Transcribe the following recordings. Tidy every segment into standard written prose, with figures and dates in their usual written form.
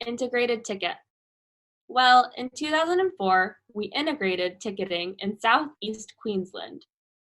Integrated ticket. Well, in 2004, we integrated ticketing in Southeast Queensland.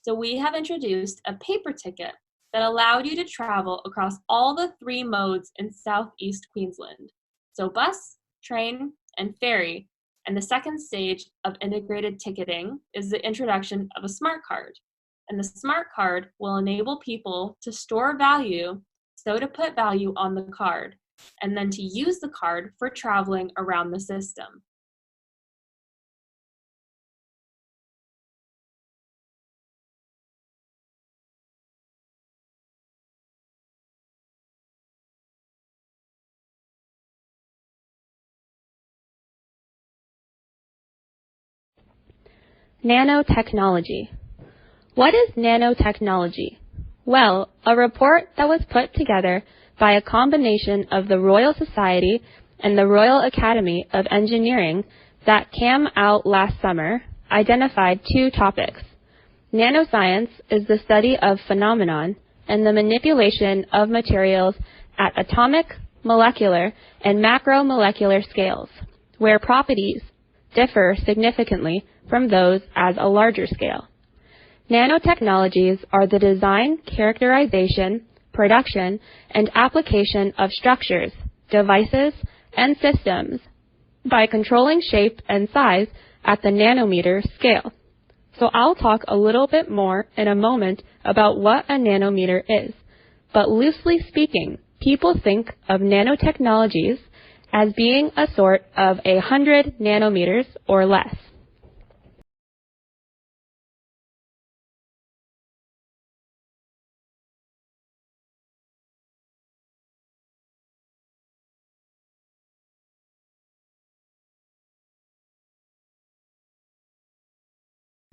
So we have introduced a paper ticket that allowed you to travel across all the three modes in Southeast Queensland. So bus, train, and ferry. And the second stage of integrated ticketing is the introduction of a smart card. And the smart card will enable people to store value, so to put value on the card, and then to use the card for traveling around the system. Nanotechnology. What is nanotechnology? Well, a report that was put together by a combination of the Royal Society and the Royal Academy of Engineering that came out last summer identified two topics. Nanoscience is the study of phenomenon and the manipulation of materials at atomic, molecular, and macromolecular scales, where properties differ significantly from those at a larger scale. Nanotechnologies are the design, characterization, production, and application of structures, devices, and systems by controlling shape and size at the nanometer scale. So I'll talk a little bit more in a moment about what a nanometer is, but loosely speaking, people think of nanotechnologies as being a sort of 100 nanometers or less.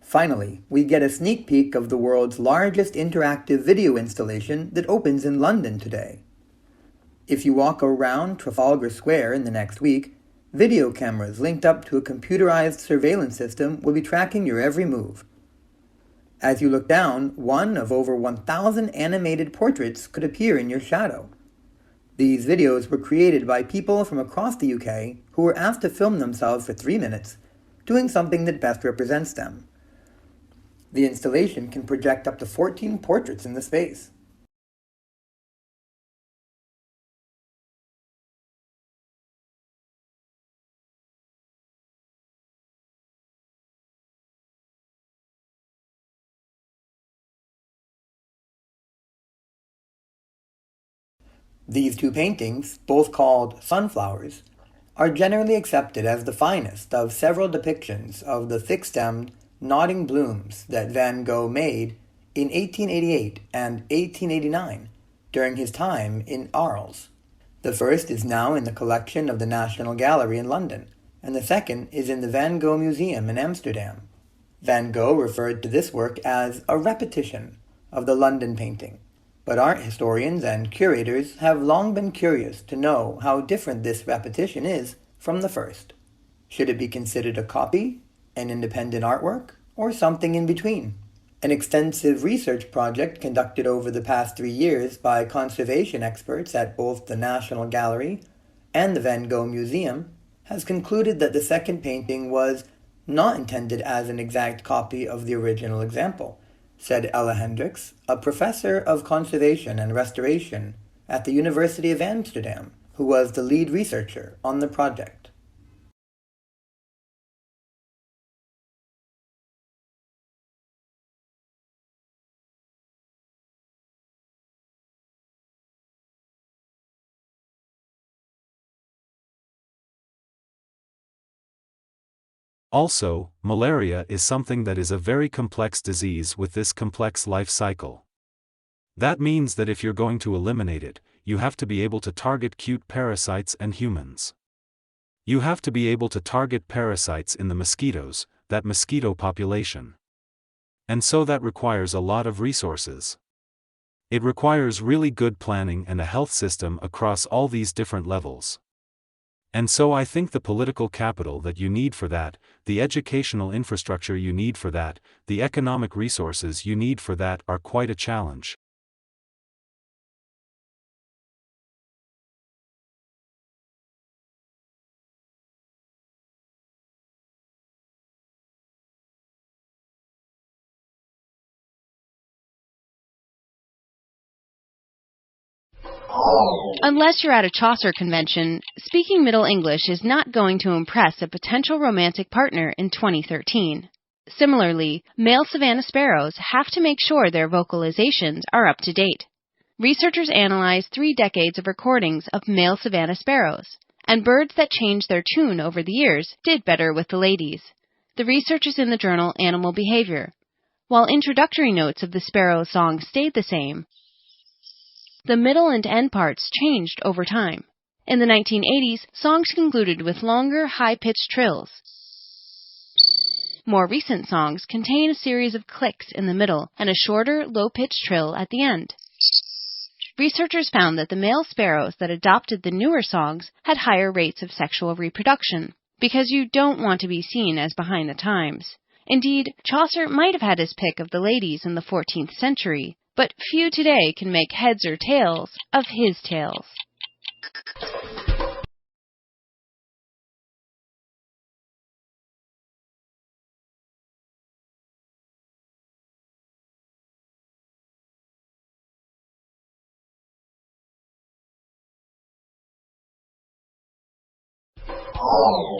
Finally, we get a sneak peek of the world's largest interactive video installation that opens in London today. If you walk around Trafalgar Square in the next week, video cameras linked up to a computerized surveillance system will be tracking your every move. As you look down, one of over 1,000 animated portraits could appear in your shadow. These videos were created by people from across the UK who were asked to film themselves for 3 minutes, doing something that best represents them. The installation can project up to 14 portraits in the space. These two paintings, both called sunflowers, are generally accepted as the finest of several depictions of the thick-stemmed, nodding blooms that Van Gogh made in 1888 and 1889 during his time in Arles. The first is now in the collection of the National Gallery in London, and the second is in the Van Gogh Museum in Amsterdam. Van Gogh referred to this work as a repetition of the London painting, but art historians and curators have long been curious to know how different this repetition is from the first. Should it be considered a copy, an independent artwork, or something in between? An extensive research project conducted over the past 3 years by conservation experts at both the National Gallery and the Van Gogh Museum has concluded that the second painting was not intended as an exact copy of the original example, said Ella Hendricks, a professor of conservation and restoration at the University of Amsterdam, who was the lead researcher on the project. Also, malaria is something that is a very complex disease with this complex life cycle. That means that if you're going to eliminate it, you have to be able to target cute parasites and humans. You have to be able to target parasites in the mosquitoes, that mosquito population. And so that requires a lot of resources. It requires really good planning and a health system across all these different levels. And so I think the political capital that you need for that, the educational infrastructure you need for that, the economic resources you need for that are quite a challenge. Unless you're at a Chaucer convention, speaking Middle English is not going to impress a potential romantic partner in 2013. Similarly, male savanna sparrows have to make sure their vocalizations are up to date. Researchers analyzed 3 decades of recordings of male savanna sparrows, and birds that changed their tune over the years did better with the ladies. The research is in the journal Animal Behavior. While introductory notes of the sparrow song stayed the same, the middle and end parts changed over time. In the 1980s, songs concluded with longer, high-pitched trills. More recent songs contain a series of clicks in the middle and a shorter, low-pitched trill at the end. Researchers found that the male sparrows that adopted the newer songs had higher rates of sexual reproduction, because you don't want to be seen as behind the times. Indeed, Chaucer might have had his pick of the ladies in the 14th century, but few today can make heads or tails of his tales.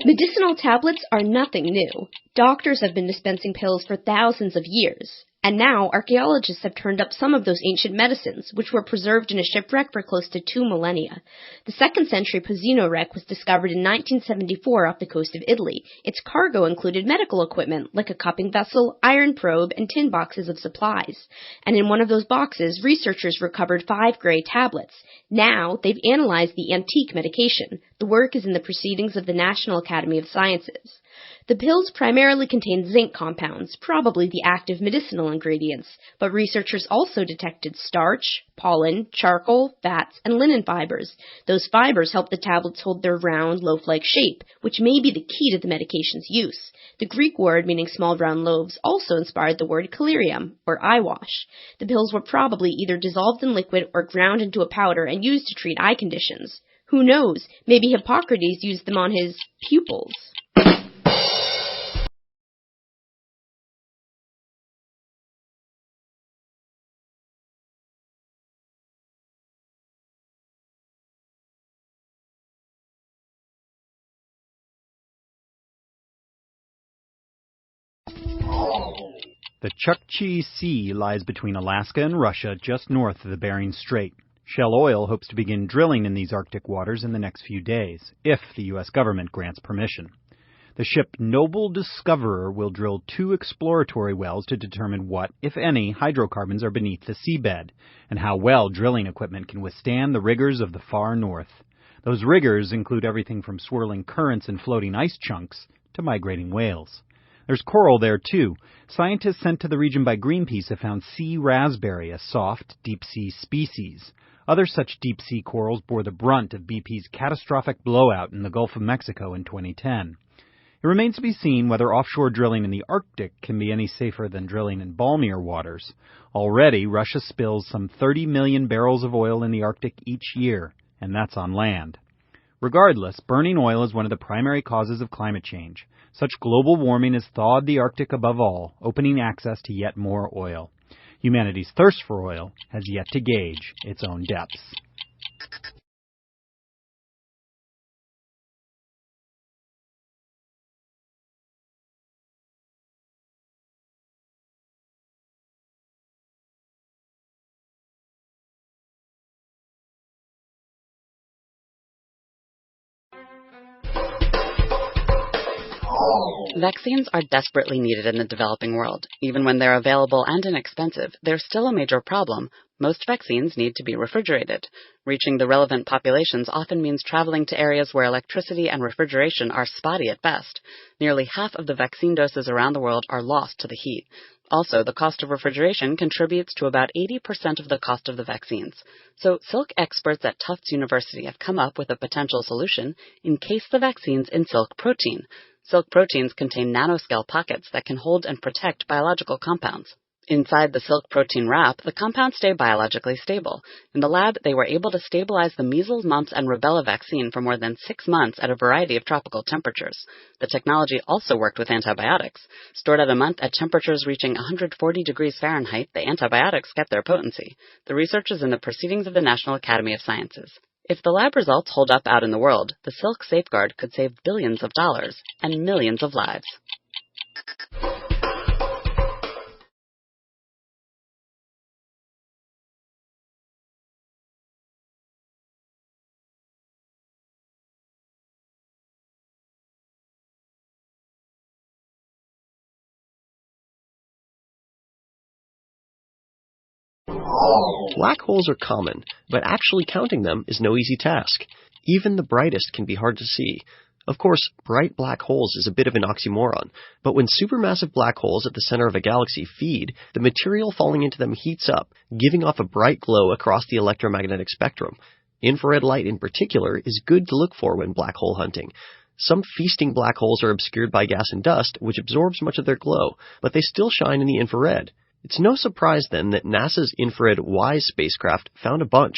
Medicinal tablets are nothing new. Doctors have been dispensing pills for thousands of years, and now archaeologists have turned up some of those ancient medicines, which were preserved in a shipwreck for close to 2 millennia. The 2nd century Pozzino wreck was discovered in 1974 off the coast of Italy. Its cargo included medical equipment, like a cupping vessel, iron probe, and tin boxes of supplies. And in one of those boxes, researchers recovered 5 gray tablets. Now, they've analyzed the antique medication. The work is in the Proceedings of the National Academy of Sciences. The pills primarily contain zinc compounds, probably the active medicinal ingredients, but researchers also detected starch, pollen, charcoal, fats, and linen fibers. Those fibers help the tablets hold their round, loaf-like shape, which may be the key to the medication's use. The Greek word meaning small round loaves also inspired the word collyrium, or eye wash. The pills were probably either dissolved in liquid or ground into a powder and used to treat eye conditions. Who knows? Maybe Hippocrates used them on his pupils. The Chukchi Sea lies between Alaska and Russia, just north of the Bering Strait. Shell Oil hopes to begin drilling in these Arctic waters in the next few days, if the U.S. government grants permission. The ship Noble Discoverer will drill 2 exploratory wells to determine what, if any, hydrocarbons are beneath the seabed, and how well drilling equipment can withstand the rigors of the far north. Those rigors include everything from swirling currents and floating ice chunks to migrating whales. There's coral there, too. Scientists sent to the region by Greenpeace have found sea raspberry, a soft, deep-sea species. Other such deep-sea corals bore the brunt of BP's catastrophic blowout in the Gulf of Mexico in 2010. It remains to be seen whether offshore drilling in the Arctic can be any safer than drilling in balmier waters. Already, Russia spills some 30 million barrels of oil in the Arctic each year, and that's on land. Regardless, burning oil is one of the primary causes of climate change. Such global warming has thawed the Arctic above all, opening access to yet more oil. Humanity's thirst for oil has yet to gauge its own depths. Vaccines are desperately needed in the developing world. Even when they're available and inexpensive, they're still a major problem. Most vaccines need to be refrigerated. Reaching the relevant populations often means traveling to areas where electricity and refrigeration are spotty at best. Nearly half of the vaccine doses around the world are lost to the heat. Also, the cost of refrigeration contributes to about 80% of the cost of the vaccines. So, silk experts at Tufts University have come up with a potential solution: encase the vaccines in silk protein. Silk proteins contain nanoscale pockets that can hold and protect biological compounds. Inside the silk protein wrap, the compounds stay biologically stable. In the lab, they were able to stabilize the measles, mumps, and rubella vaccine for more than 6 months at a variety of tropical temperatures. The technology also worked with antibiotics. Stored at a month at temperatures reaching 140 degrees Fahrenheit, the antibiotics kept their potency. The research is in the Proceedings of the National Academy of Sciences. If the lab results hold up out in the world, the silk safeguard could save billions of dollars and millions of lives. Black holes are common, but actually counting them is no easy task. Even the brightest can be hard to see. Of course, bright black holes is a bit of an oxymoron, but when supermassive black holes at the center of a galaxy feed, the material falling into them heats up, giving off a bright glow across the electromagnetic spectrum. Infrared light in particular is good to look for when black hole hunting. Some feasting black holes are obscured by gas and dust, which absorbs much of their glow, but they still shine in the infrared. It's no surprise, then, that NASA's infrared WISE spacecraft found a bunch.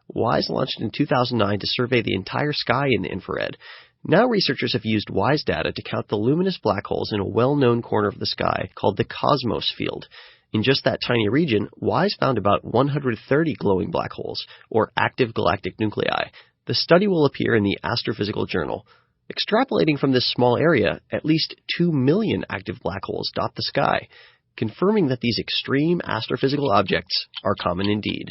WISE launched in 2009 to survey the entire sky in the infrared. Now researchers have used WISE data to count the luminous black holes in a well-known corner of the sky called the cosmos field. In just that tiny region, WISE found about 130 glowing black holes, or active galactic nuclei. The study will appear in the Astrophysical Journal. Extrapolating from this small area, at least 2 million active black holes dot the sky, confirming that these extreme astrophysical objects are common indeed.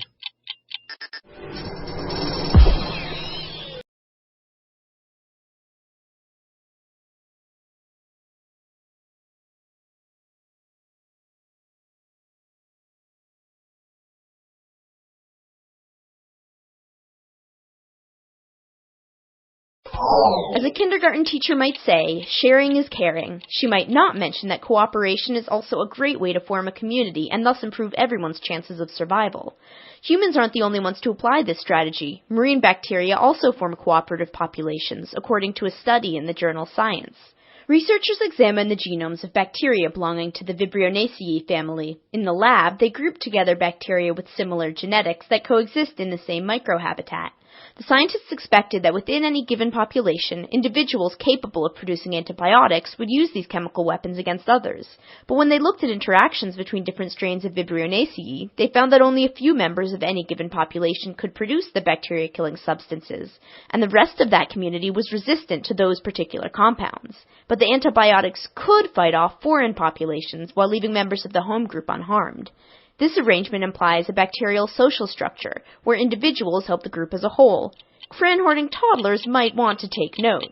As a kindergarten teacher might say, sharing is caring. She might not mention that cooperation is also a great way to form a community and thus improve everyone's chances of survival. Humans aren't the only ones to apply this strategy. Marine bacteria also form cooperative populations, according to a study in the journal Science. Researchers examined the genomes of bacteria belonging to the Vibrionaceae family. In the lab, they grouped together bacteria with similar genetics that coexist in the same microhabitat. The scientists expected that within any given population, individuals capable of producing antibiotics would use these chemical weapons against others. But when they looked at interactions between different strains of Vibrionaceae, they found that only a few members of any given population could produce the bacteria-killing substances, and the rest of that community was resistant to those particular compounds. But the antibiotics could fight off foreign populations while leaving members of the home group unharmed. This arrangement implies a bacterial social structure, where individuals help the group as a whole. Cran-hoarding toddlers might want to take note.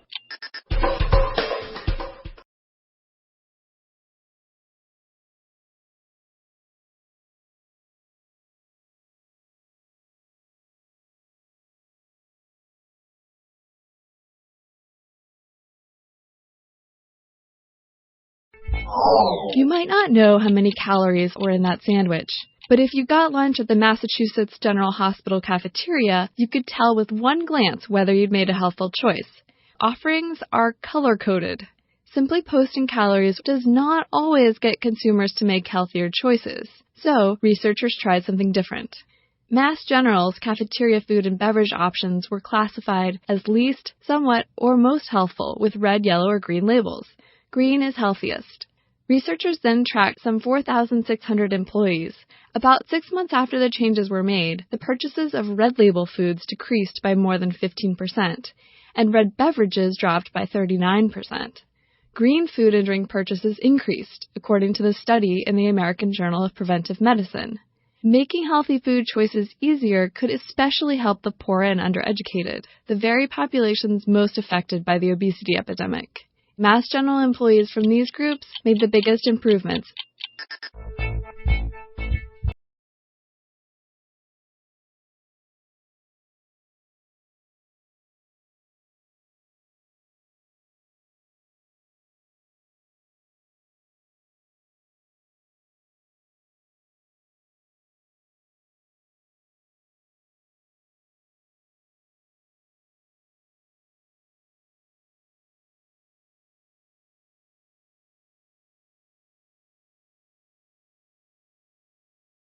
You might not know how many calories were in that sandwich, but if you got lunch at the Massachusetts General Hospital cafeteria, you could tell with one glance whether you'd made a healthful choice. Offerings are color-coded. Simply posting calories does not always get consumers to make healthier choices, so researchers tried something different. Mass General's cafeteria food and beverage options were classified as least, somewhat, or most healthful with red, yellow, or green labels. Green is healthiest. Researchers then tracked some 4,600 employees. About 6 months after the changes were made, the purchases of red label foods decreased by more than 15%, and red beverages dropped by 39%. Green food and drink purchases increased, according to the study in the American Journal of Preventive Medicine. Making healthy food choices easier could especially help the poor and undereducated, the very populations most affected by the obesity epidemic. Mass General employees from these groups made the biggest improvements.